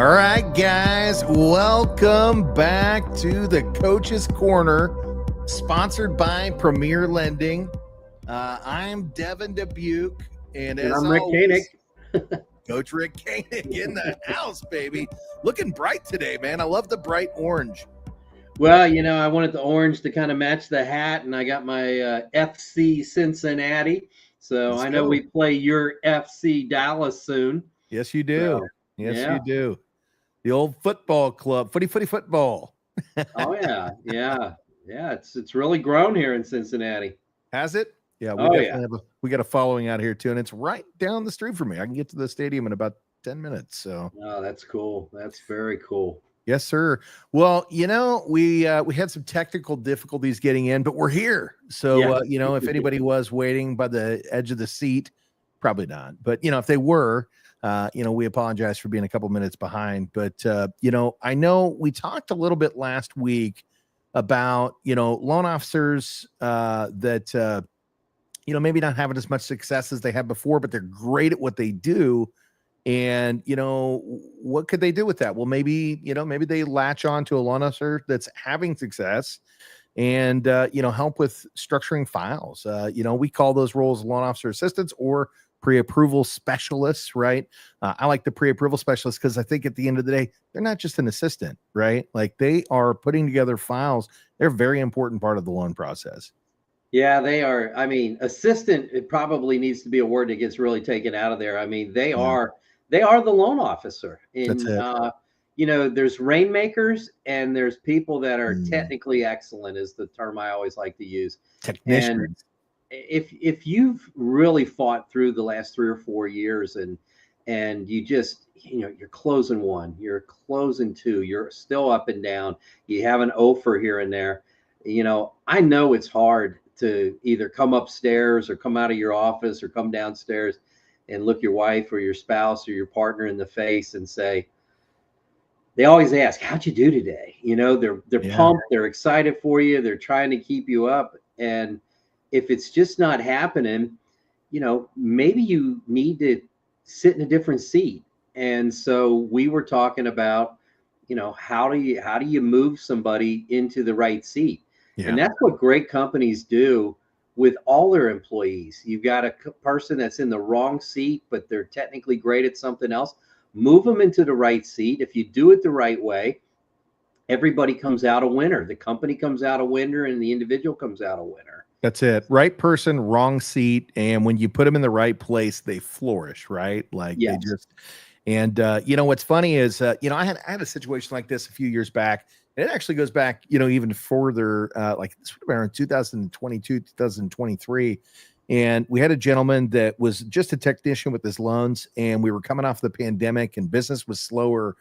All right, guys, welcome back to the Coach's Corner, sponsored by Premier Lending. I'm Devin Dubuc, and as I'm Rick always, Koenig. Coach Rick Koenig in the house, baby. Looking bright today, man. I love the bright orange. Well, I wanted the orange to kind of match the hat, and I got my FC Cincinnati. So Let's I know go. we play your FC Dallas soon. Yes, you do. So, yes, yeah. you do. The old football club, footy football. Oh yeah. It's really grown here in Cincinnati. Has it? Yeah, we Oh, definitely have we got a following out here too, and it's right down the street from me. I can get to the stadium in about 10 minutes. So Oh, that's cool. That's very cool. yes, sir. Well, we had some technical difficulties getting in, but we're here. So Yeah. if anybody was waiting by the edge of the seat, probably not. But if they were, we apologize for being a couple minutes behind. But I know we talked a little bit last week about loan officers that maybe not having as much success as they had before, but they're great at what they do. And what could they do with that? Well, maybe they latch on to a loan officer that's having success and help with structuring files. We call those roles loan officer assistants or pre-approval specialists, right? I like the pre-approval specialists because I think at the end of the day, they're not just an assistant, right? Like they are putting together files. They're a very important part of the loan process. Yeah, they are. I mean, assistant, it probably needs to be a word that gets really taken out of there. I mean, they are the loan officer. That's it. There's rainmakers and there's people that are technically excellent is the term I always like to use. Technicians. And if you've really fought through the last 3 or 4 years and you just, you're closing one, you're closing two, you're still up and down, you have an offer here and there, I know it's hard to either come upstairs or come out of your office or come downstairs and look your wife or your spouse or your partner in the face and say, they always ask, how'd you do today? They're pumped, they're excited for you, they're trying to keep you up. And if it's just not happening, maybe you need to sit in a different seat. And so we were talking about, how do you move somebody into the right seat? Yeah. And that's what great companies do with all their employees. You've got a person that's in the wrong seat, but they're technically great at something else. Move them into the right seat. If you do it the right way, everybody comes out a winner. The company comes out a winner and the individual comes out a winner. That's it. Right person, wrong seat. And when you put them in the right place, they flourish, right? Like they just, and what's funny is, I had a situation like this a few years back. And it actually goes back, even further, like this would have been around 2022, 2023. And we had a gentleman that was just a technician with his loans, and we were coming off the pandemic and business was slower.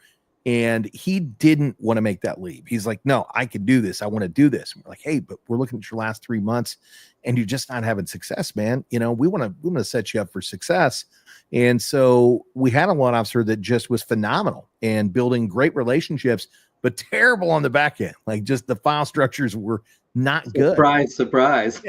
And he didn't want to make that leap. He's like, no, I can do this. I want to do this. And we're like, hey, but we're looking at your last 3 months and you're just not having success, man. We want to set you up for success. And so we had a loan officer that just was phenomenal and building great relationships, but terrible on the back end. Like just the file structures were not good. Surprise.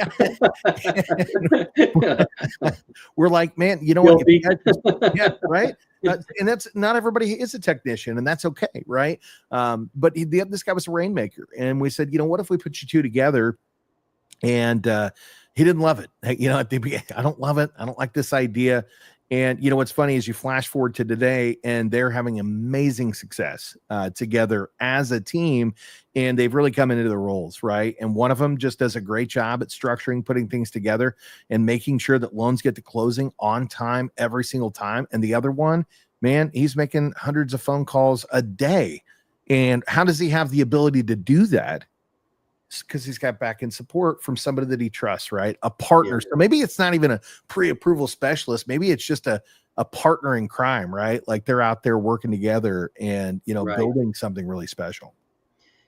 We're like, man, you know what? Yeah, right. And that's not everybody is a technician, and that's okay, right? But this guy was a rainmaker, and we said, what if we put you two together? And he didn't love it. I don't love it. I don't like this idea. And what's funny is you flash forward to today, and they're having amazing success together as a team, and they've really come into their roles, right? And one of them just does a great job at structuring, putting things together, and making sure that loans get to closing on time every single time. And the other one, man, he's making hundreds of phone calls a day. And how does he have the ability to do that? Because he's got back end support from somebody that he trusts, right? A partner. So maybe it's not even a pre-approval specialist. Maybe it's just a partner in crime, right? Like they're out there working together and, building something really special.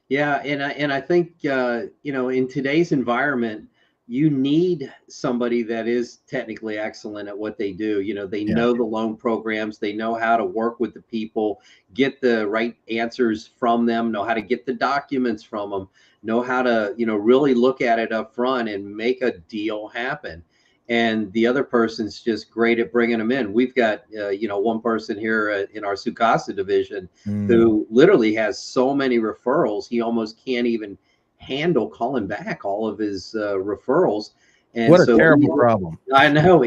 Yeah. And I think, in today's environment, you need somebody that is technically excellent at what they do. They know the loan programs, they know how to work with the people, get the right answers from them, know how to get the documents from them, know how to, really look at it up front and make a deal happen. and the other person's just great at bringing them in. We've got, one person here in our Sukasa division who literally has so many referrals, he almost can't even handle calling back all of his referrals. And what a so terrible problem. I know.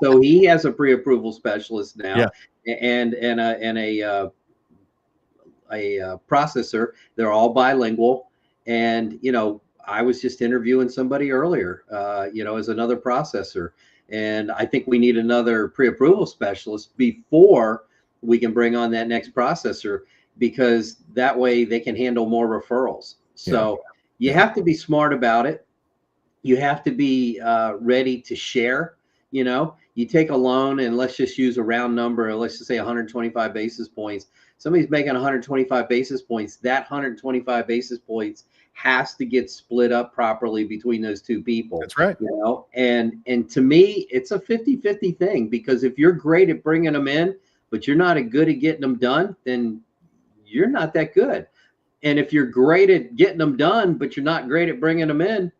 So he has a pre-approval specialist now, Yeah. and a processor. They're all bilingual. And, I was just interviewing somebody earlier, as another processor. And I think we need another pre-approval specialist before we can bring on that next processor, because that way they can handle more referrals. So you have to be smart about it. You have to be ready to share. You take a loan, and let's just use a round number. Let's just say 125 basis points. Somebody's making 125 basis points. That 125 basis points has to get split up properly between those two people. That's right. And to me, it's a 50-50 thing, because if you're great at bringing them in, but you're not good at getting them done, then you're not that good. And if you're great at getting them done, but you're not great at bringing them in,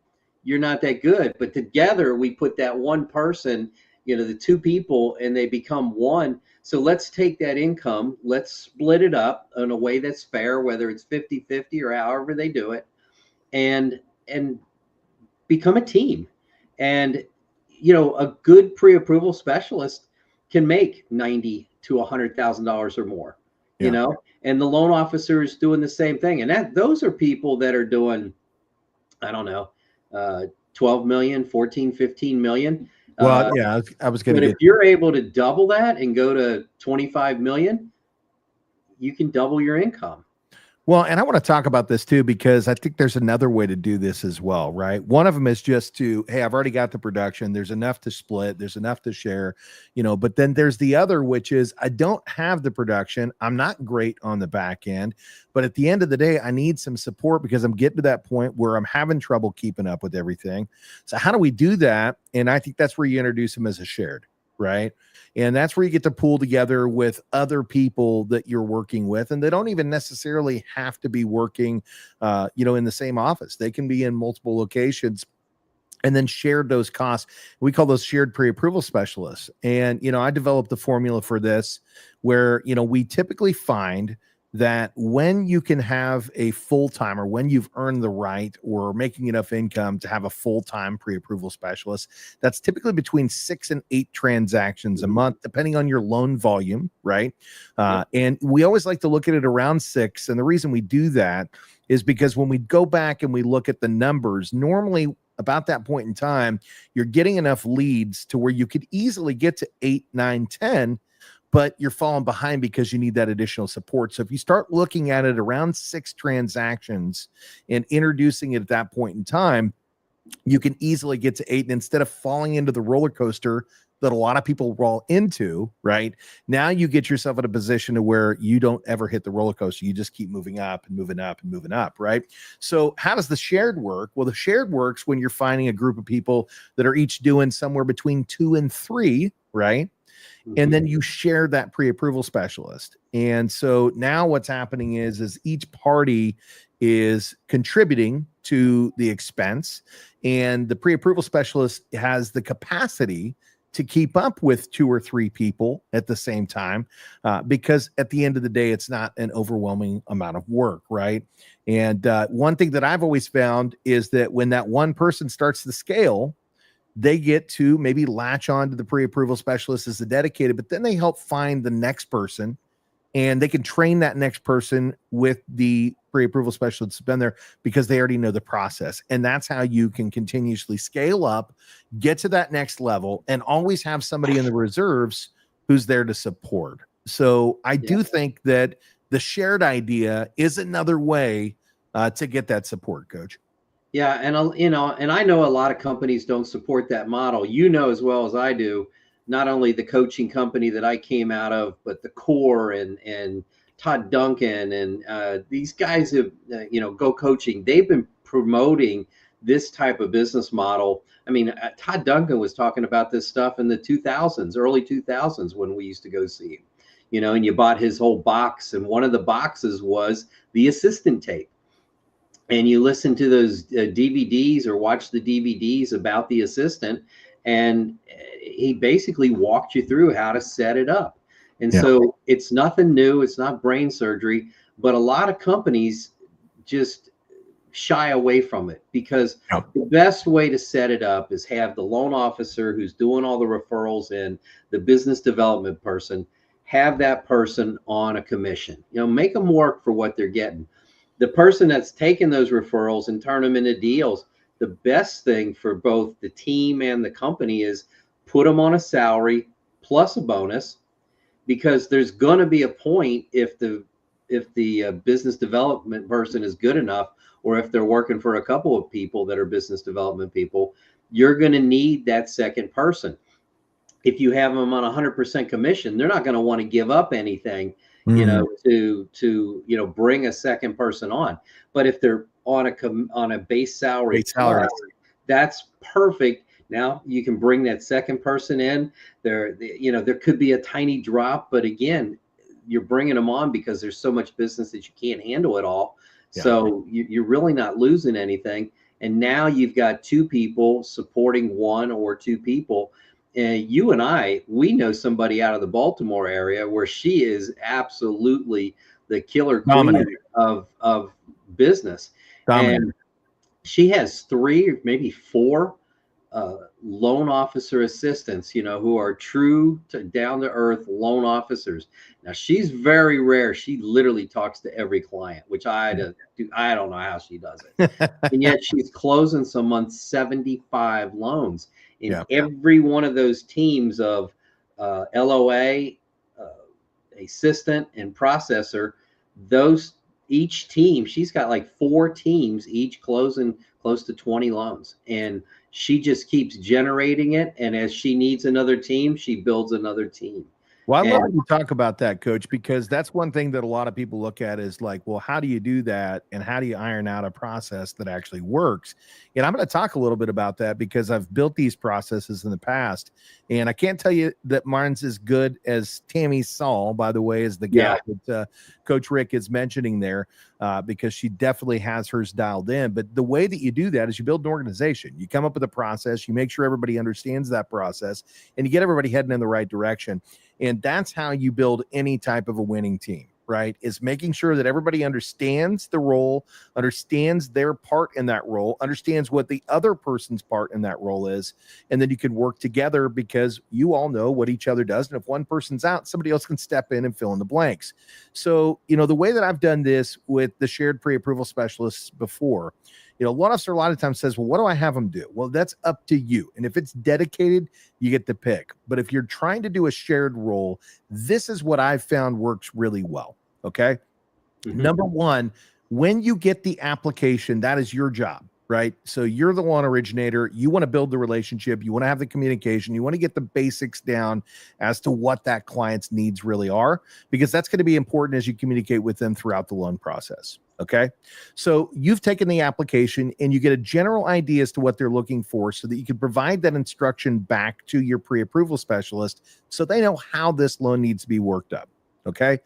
you're not that good. But together we put that one person, the two people, and they become one. So let's take that income, let's split it up in a way that's fair, whether it's 50-50 or however they do it, and become a team. And, a good pre-approval specialist can make $90,000 to $100,000 or more, and the loan officer is doing the same thing. And those are people that are doing, I don't know, 12 million, 14, 15 million. Well, I was going to But if you're able to double that and go to 25 million, you can double your income. Well, and I want to talk about this too, because I think there's another way to do this as well, right? One of them is just to, hey, I've already got the production. There's enough to split. There's enough to share, but then there's the other, which is I don't have the production. I'm not great on the back end, but at the end of the day, I need some support because I'm getting to that point where I'm having trouble keeping up with everything. So how do we do that? And I think that's where you introduce them as a shared, right? And that's where you get to pool together with other people that you're working with. And they don't even necessarily have to be working, in the same office. They can be in multiple locations and then share those costs. We call those shared pre-approval specialists. And, I developed the formula for this where, we typically find that when you can have a full-time, or when you've earned the right or making enough income to have a full-time pre-approval specialist, that's typically between 6 and 8 transactions a month, depending on your loan volume, right? And we always like to look at it around 6. And the reason we do that is because when we go back and we look at the numbers, normally about that point in time, you're getting enough leads to where you could easily get to 8, 9, 10, but you're falling behind because you need that additional support. So if you start looking at it around 6 transactions and introducing it at that point in time, you can easily get to 8. And instead of falling into the roller coaster that a lot of people roll into, right? Now you get yourself in a position to where you don't ever hit the roller coaster. You just keep moving up and moving up and moving up, right? So how does the shared work? Well, the shared works when you're finding a group of people that are each doing somewhere between 2 and 3, right? And then you share that pre-approval specialist. And so now what's happening is each party is contributing to the expense, and the pre-approval specialist has the capacity to keep up with 2 or 3 people at the same time, because at the end of the day, it's not an overwhelming amount of work, right? And one thing that I've always found is that when that one person starts to scale, they get to maybe latch on to the pre-approval specialist as a dedicated, but then they help find the next person, and they can train that next person with the pre-approval specialist that's been there because they already know the process. And that's how you can continuously scale up, get to that next level, and always have somebody in the reserves who's there to support. So I do think that the shared idea is another way to get that support, Coach. Yeah, and I know a lot of companies don't support that model. As well as I do, not only the coaching company that I came out of, but the Core and Todd Duncan and these guys have, Go Coaching. They've been promoting this type of business model. I mean, Todd Duncan was talking about this stuff in the 2000s, early 2000s, when we used to go see him, and you bought his whole box, and one of the boxes was the assistant tape. And you listen to those DVDs or watch the DVDs about the assistant, and he basically walked you through how to set it up. And Yeah. so it's nothing new. It's not brain surgery, but a lot of companies just shy away from it, because Yeah. the best way to set it up is have the loan officer who's doing all the referrals and the business development person, have that person on a commission. Make them work for what they're getting. The person that's taking those referrals and turn them into deals, the best thing for both the team and the company is put them on a salary plus a bonus, because there's going to be a point, if the business development person is good enough, or if they're working for a couple of people that are business development people, you're going to need that second person. If you have them on 100% commission, they're not going to want to give up anything, to bring a second person on. But if they're on a base salary, that's perfect. Now you can bring that second person in there. There could be a tiny drop, but again, you're bringing them on because there's so much business that you can't handle it all. Yeah. So you're really not losing anything. And now you've got two people supporting one or two people. And you and we know somebody out of the Baltimore area where she is absolutely the killer queen of business. Dominant. And she has 3, maybe 4 loan officer assistants, who are true to down to earth loan officers. Now she's very rare. She literally talks to every client, which I don't know how she does it. And yet she's closing some months 75 loans in every one of those teams of LOA, assistant, and processor. Each team, she's got like 4 teams, each closing close to 20 loans. And she just keeps generating it. And as she needs another team, she builds another team. Well, I love you talk about that, Coach, because that's one thing that a lot of people look at is like, well, how do you do that? And how do you iron out a process that actually works? And I'm going to talk a little bit about that because I've built these processes in the past. And I can't tell you that mine's as good as Tammy Saul, by the way, as the gal that Coach Rick is mentioning there, because she definitely has hers dialed in. But the way that you do that is you build an organization. You come up with a process. You make sure everybody understands that process, and you get everybody heading in the right direction. And that's how you build any type of a winning team, right? Is making sure that everybody understands the role, understands their part in that role, understands what the other person's part in that role is. And then you can work together because you all know what each other does. And if one person's out, somebody else can step in and fill in the blanks. So, the way that I've done this with the shared pre-approval specialists before, a loan officer a lot of times says, well, what do I have them do? Well, that's up to you. And if it's dedicated, you get to pick. But if you're trying to do a shared role, this is what I've found works really well. Okay. Mm-hmm. Number one, when you get the application, that is your job, right? So you're the loan originator. You want to build the relationship. You want to have the communication. You want to get the basics down as to what that client's needs really are, because that's going to be important as you communicate with them throughout the loan process. Okay. So you've taken the application and you get a general idea as to what they're looking for so that you can provide that instruction back to your pre-approval specialist so they know how this loan needs to be worked up. Okay.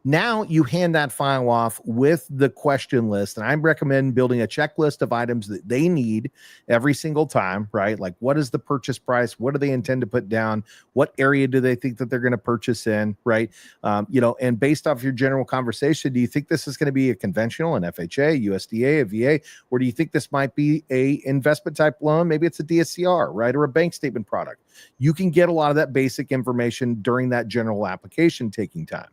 Now you hand that file off with the question list, and I recommend building a checklist of items that they need every single time, right? Like, what is the purchase price? What do they intend to put down? What area do they think that they're going to purchase in, right? And based off your general conversation, do you think this is going to be a conventional, an FHA, USDA, a VA, or do you think this might be a investment type loan? Maybe it's a DSCR, right? Or a bank statement product. You can get a lot of that basic information during that general application taking time.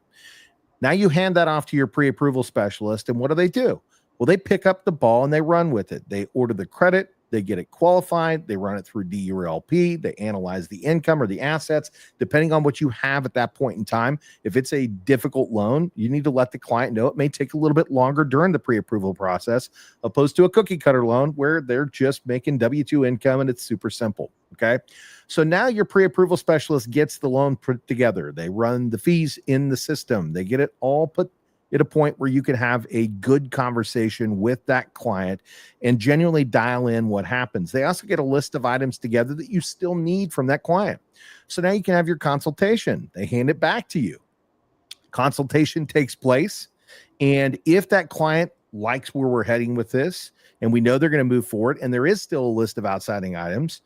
Now you hand that off to your pre-approval specialist, and what do? Well, they pick up the ball and they run with it. They order the credit, they get it qualified, they run it through DURLP, they analyze the income or the assets, depending on what you have at that point in time. If it's a difficult loan, you need to let the client know it may take a little bit longer during the pre-approval process, opposed to a cookie cutter loan where they're just making W-2 income and it's super simple. Okay. So now your pre-approval specialist gets the loan put together. They run the fees in the system. They get it all put at a point where you can have a good conversation with that client and genuinely dial in what happens. They also get a list of items together that you still need from that client. So now you can have your consultation. They hand it back to you. Consultation takes place. And if that client likes where we're heading with this, and we know they're going to move forward, and there is still a list of outstanding items,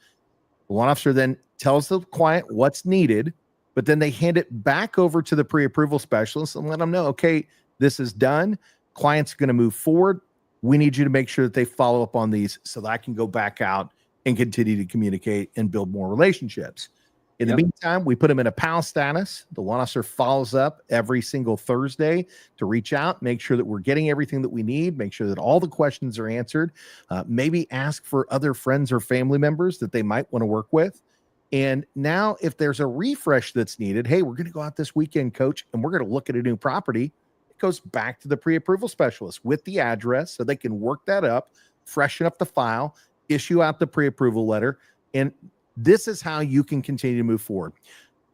The loan officer then tells the client what's needed, but then they hand it back over to the pre-approval specialist and let them know, okay, this is done. Client's going to move forward. We need you to make sure that they follow up on these so that I can go back out and continue to communicate and build more relationships. In the meantime, we put them in a PAL status. The loan officer follows up every single Thursday to reach out, make sure that we're getting everything that we need, make sure that all the questions are answered, maybe ask for other friends or family members that they might want to work with. And now if there's a refresh that's needed, hey, we're going to go out this weekend, coach, and we're going to look at a new property. It goes back to the pre-approval specialist with the address so they can work that up, freshen up the file, issue out the pre-approval letter, and this is how you can continue to move forward.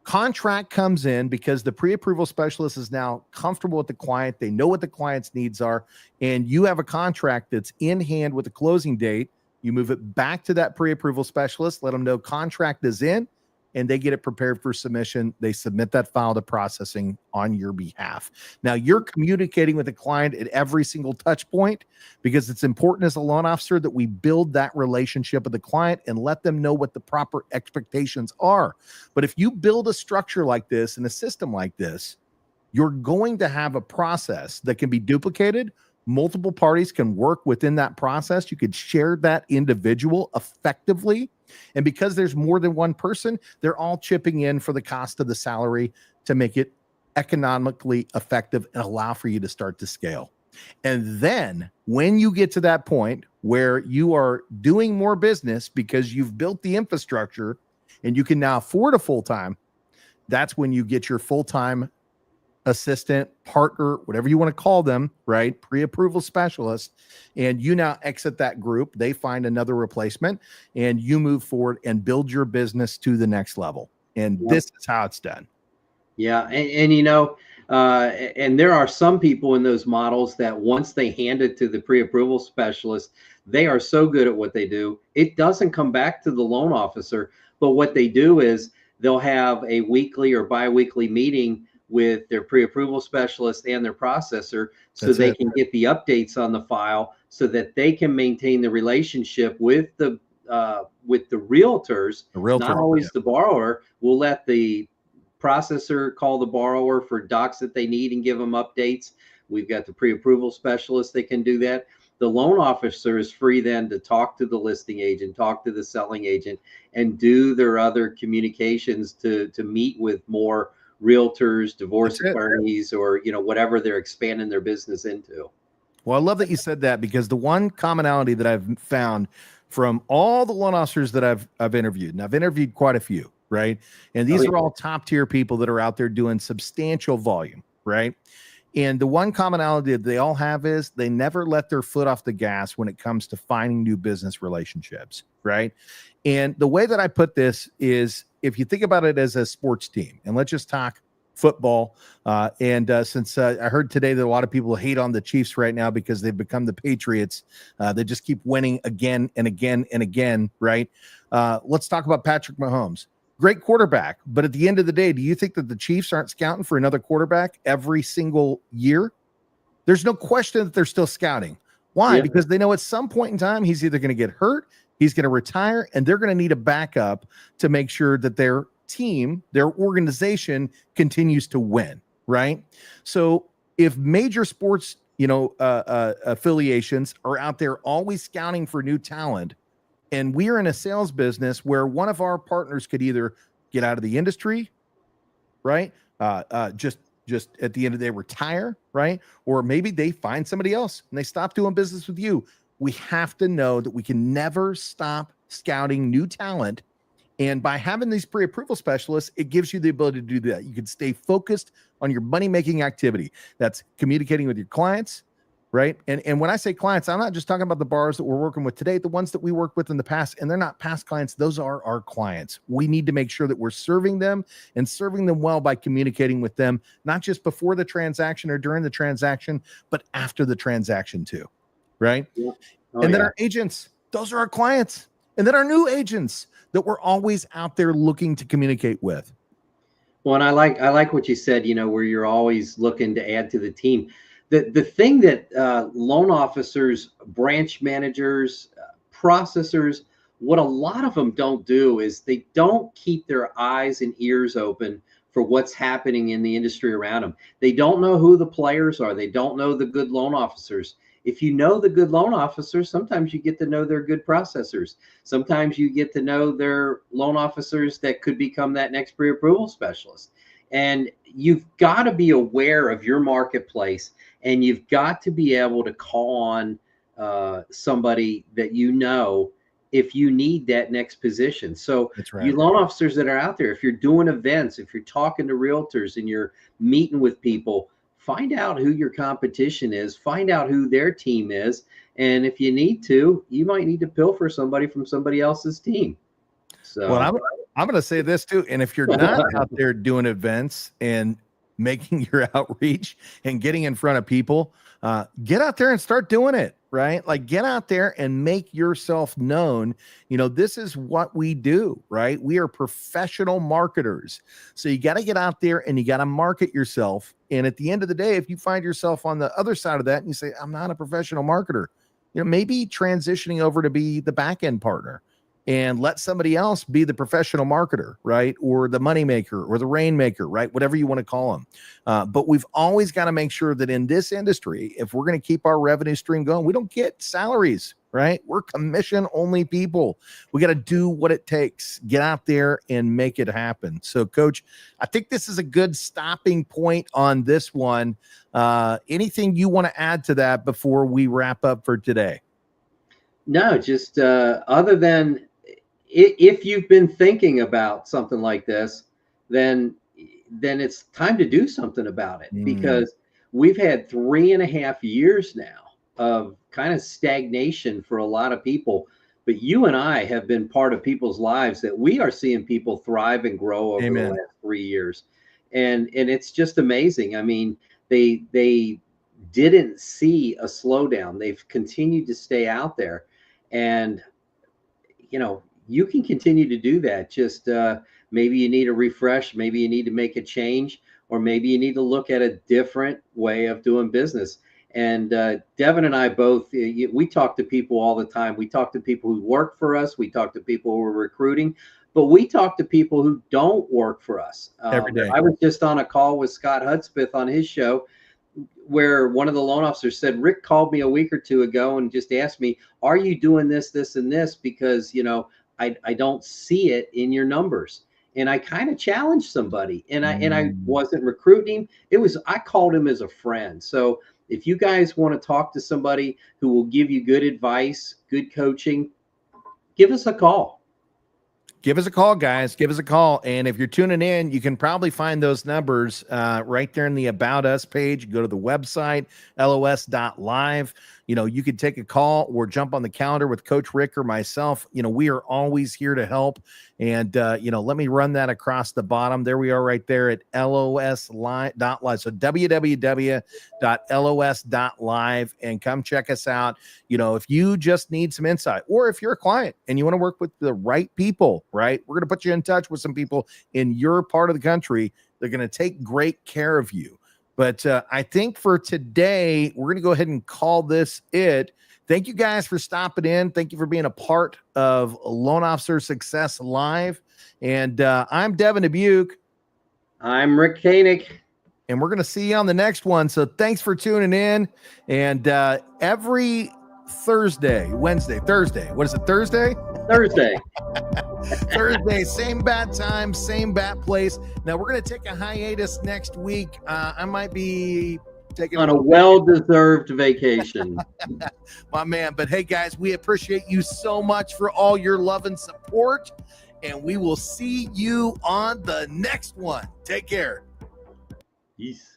Contract comes in because the pre-approval specialist is now comfortable with the client. They know what the client's needs are, and you have a contract that's in hand with a closing date. You move it back to that pre-approval specialist, let them know contract is in, and they get it prepared for submission. They submit that file to processing on your behalf. Now, you're communicating with the client at every single touch point because it's important as a loan officer that we build that relationship with the client and let them know what the proper expectations are. But if you build a structure like this and a system like this, you're going to have a process that can be duplicated. Multiple parties can work within that process. You could share that individual effectively. And because there's more than one person, they're all chipping in for the cost of the salary to make it economically effective and allow for you to start to scale. And then when you get to that point where you are doing more business because you've built the infrastructure and you can now afford a full-time, that's when you get your full-time assistant, partner, whatever you want to call them, right? Pre-approval specialist. And you now exit that group. They find another replacement and you move forward and build your business to the next level. And this is how it's done. Yeah. And you know, and there are some people in those models that once they hand it to the pre-approval specialist, they are so good at what they do. It doesn't come back to the loan officer, but what they do is they'll have a weekly or bi-weekly meeting with their pre-approval specialist and their processor so they can get the updates on the file so that they can maintain the relationship with the realtors, not always the borrower. We'll let the processor call the borrower for docs that they need and give them updates. We've got the pre-approval specialist that can do that. The loan officer is free then to talk to the listing agent, talk to the selling agent, and do their other communications to meet with more realtors, divorce attorneys, or whatever they're expanding their business into. Well, I love that you said that because the one commonality that I've found from all the loan officers that I've interviewed, and I've interviewed quite a few, right? And these are all top tier people that are out there doing substantial volume, right? And the one commonality that they all have is they never let their foot off the gas when it comes to finding new business relationships, right? And the way that I put this is if you think about it as a sports team, and let's just talk football. Since I heard today that a lot of people hate on the Chiefs right now because they've become the Patriots, they just keep winning again and again and again, right? Let's talk about Patrick Mahomes. Great quarterback, but at the end of the day, do you think that the Chiefs aren't scouting for another quarterback every single year? There's no question that they're still scouting. Why? Because they know at some point in time, he's either going to get hurt, he's going to retire, and they're going to need a backup to make sure that their team, their organization continues to win, right? So if major sports, affiliations are out there always scouting for new talent, and we are in a sales business where one of our partners could either get out of the industry, right? Just at the end of the day, retire, right? Or maybe they find somebody else and they stop doing business with you. We have to know that we can never stop scouting new talent. And by having these pre-approval specialists, it gives you the ability to do that. You can stay focused on your money-making activity. That's communicating with your clients, right? And when I say clients, I'm not just talking about the borrowers that we're working with today, the ones that we worked with in the past, and they're not past clients. Those are our clients. We need to make sure that we're serving them and serving them well by communicating with them, not just before the transaction or during the transaction, but after the transaction too, right? Yeah. And then our agents, those are our clients. And then our new agents that we're always out there looking to communicate with. Well, and I like what you said, where you're always looking to add to the team. The thing that loan officers, branch managers, processors what a lot of them don't do is they don't keep their eyes and ears open for what's happening in the industry around them. They don't know who the players are. They don't know the good loan officers. If you know the good loan officers, sometimes you get to know their good processors. Sometimes you get to know their loan officers that could become that next pre-approval specialist. And you've got to be aware of your marketplace, and you've got to be able to call on somebody that you know if you need that next position. So That's right. you loan officers that are out there, if you're doing events, if you're talking to realtors and you're meeting with people, find out who your competition is, find out who their team is. And if you need to, you might need to pilfer somebody from somebody else's team. So well, I'm going to say this too. And if you're not out there doing events and making your outreach and getting in front of people, get out there and start doing it, right? Like, get out there and make yourself known. You know, this is what we do, right? We are professional marketers. So you got to get out there and you got to market yourself. And at the end of the day, if you find yourself on the other side of that and you say, I'm not a professional marketer, you know, maybe transitioning over to be the back end partner and let somebody else be the professional marketer, right? Or the money maker or the rainmaker, right? Whatever you want to call them. But we've always got to make sure that in this industry, if we're going to keep our revenue stream going, we don't get salaries, right? We're commission only people. We got to do what it takes. Get out there and make it happen. So, Coach, I think this is a good stopping point on this one. Anything you want to add to that before we wrap up for today? No, just other than if you've been thinking about something like this, then it's time to do something about it, because we've had 3.5 years now of kind of stagnation for a lot of people. But you and I have been part of people's lives that we are seeing people thrive and grow over the last 3 years. And it's just amazing. I mean, they didn't see a slowdown. They've continued to stay out there. And, you know, you can continue to do that. Just maybe you need a refresh. Maybe you need to make a change, or maybe you need to look at a different way of doing business. And Devin and I both, we talk to people all the time. We talk to people who work for us. We talk to people who are recruiting, but we talk to people who don't work for us. Every day. I was just on a call with Scott Hudspeth on his show, where one of the loan officers said, Rick called me a week or two ago and just asked me, are you doing this, this, and this? Because, you know, I don't see it in your numbers. And I kind of challenged somebody, and I wasn't recruiting him. I called him as a friend. So if you guys want to talk to somebody who will give you good advice, good coaching, give us a call. Give us a call, guys. Give us a call. And if you're tuning in, you can probably find those numbers right there in the About Us page. Go to the website, los.live. You know, you could take a call or jump on the calendar with Coach Rick or myself. You know, we are always here to help. And, you know, let me run that across the bottom. There we are right there at los.live. So www.los.live, and come check us out. You know, if you just need some insight, or if you're a client and you want to work with the right people, right? We're going to put you in touch with some people in your part of the country. They're going to take great care of you. But I think for today, we're going to go ahead and call this it. Thank you guys for stopping in. Thank you for being a part of Loan Officer Success Live. And I'm Devin Dubuc. I'm Rick Koenig. And we're going to see you on the next one. So thanks for tuning in. And every Thursday, Thursday. What is it, Thursday? Thursday. Thursday, same bat time, same bat place. Now we're going to take a hiatus next week. I might be taking on a well-deserved vacation. My man. But hey, guys, we appreciate you so much for all your love and support. And we will see you on the next one. Take care. Peace.